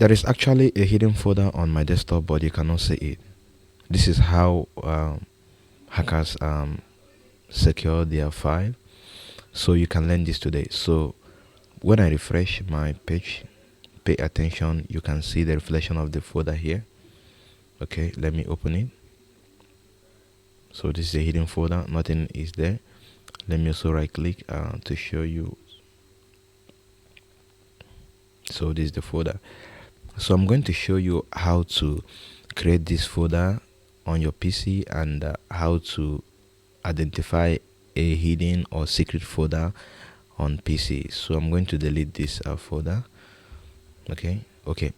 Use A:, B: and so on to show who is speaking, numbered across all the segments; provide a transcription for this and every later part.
A: There is actually a hidden folder on my desktop, but you cannot see it. This is how hackers secure their file. So you can learn this today. So when I refresh my page, pay attention, you can see the reflection of the folder here. Okay, let me open it. So this is a hidden folder, nothing is there. Let me also right click to show you. So this is the folder. So I'm going to show you how to create this folder on your PC and how to identify a hidden or secret folder on PC. So I'm going to delete this folder. Okay,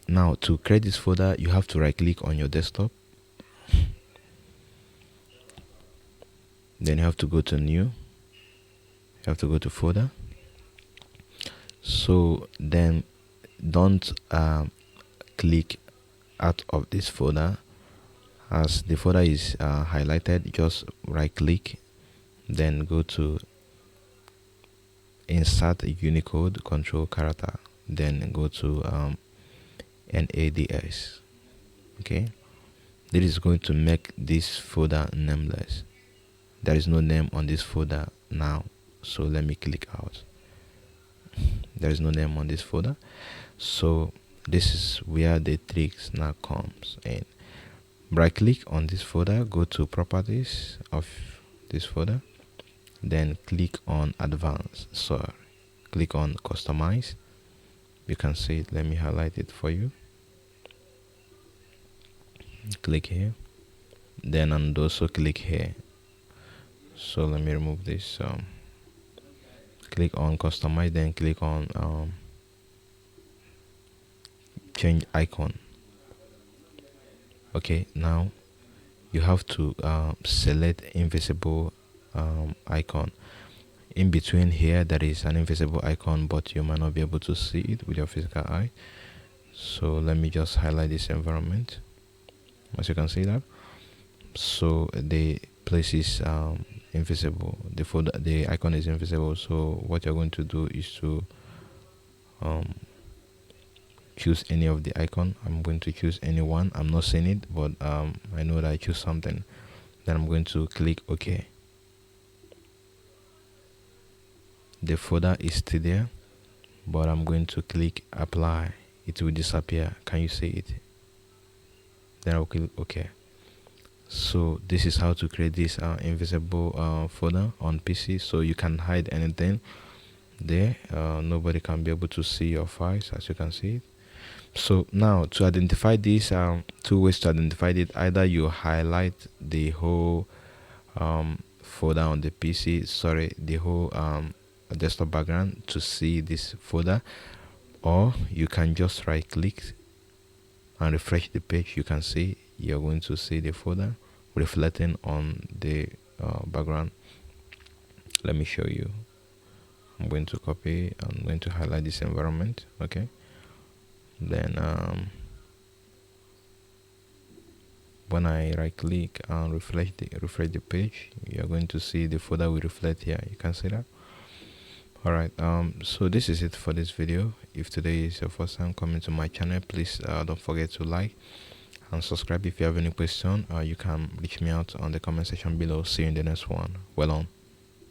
A: now to create this folder, you have to right click on your desktop, then you have to go to new, you have to go to folder. So then don't click out of this folder. As the folder is highlighted, just right click, then go to insert Unicode control character, then go to NADS. Okay, this is going to make this folder nameless. There is no name on this folder now, so let me click out. There is no name on this folder, so this is where the tricks now comes in. Right click on this folder, go to properties of this folder, then click on advanced. So click on customize. You can see it. Let me highlight it for you. Click here, then and also click here. So let me remove this. Click on customize, then click on change icon. Okay, now you have to select invisible icon. In between here there is an invisible icon, but you might not be able to see it with your physical eye. So let me just highlight this environment, as you can see that. So the place is invisible, the icon is invisible. So what you're going to do is to choose any of the icon. I'm going to choose any one. I'm not seeing it, but I know that I choose something. Then I'm going to click OK. The folder is still there, but I'm going to click apply. It will disappear. Can you see it? Then I'll click OK. So this is how to create this invisible folder on PC, so you can hide anything there. Nobody can be able to see your files, as you can see it. So now to identify this, two ways to identify it. Either you highlight the whole folder on the PC, the whole desktop background to see this folder, or you can just right click and refresh the page. You can see, you're going to see the folder reflecting on the background. Let me show you. I'm going to copy, I'm going to highlight this environment. Okay, then when I right click and refresh the page, you're going to see the folder will reflect here. You can see that. Alright, so this is it for this video. If today is your first time coming to my channel, please don't forget to like and subscribe. If you have any question, you can reach me out on the comment section below. See you in the next one. Well on.